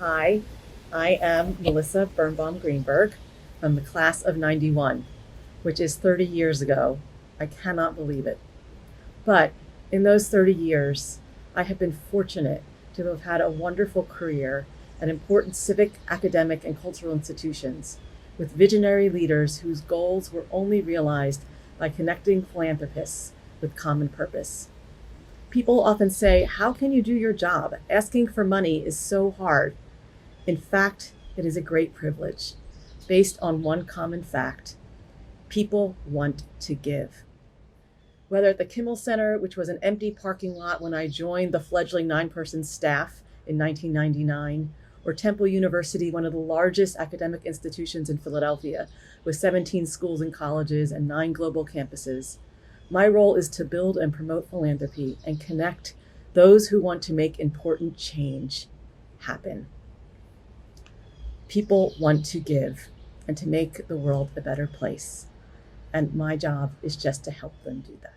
Hi, I am Melissa Birnbaum Greenberg from the class of 91, which is 30 years ago. I cannot believe it. But in those 30 years, I have been fortunate to have had a wonderful career at important civic, academic, and cultural institutions with visionary leaders whose goals were only realized by connecting philanthropists with common purpose. People often say, "How can you do your job? Asking for money is so hard." In fact, it is a great privilege based on one common fact: people want to give. Whether at the Kimmel Center, which was an empty parking lot when I joined the fledgling 9-person staff in 1999, or Temple University, one of the largest academic institutions in Philadelphia, with 17 schools and colleges and 9 global campuses, my role is to build and promote philanthropy and connect those who want to make important change happen. People want to give and to make the world a better place, and my job is just to help them do that.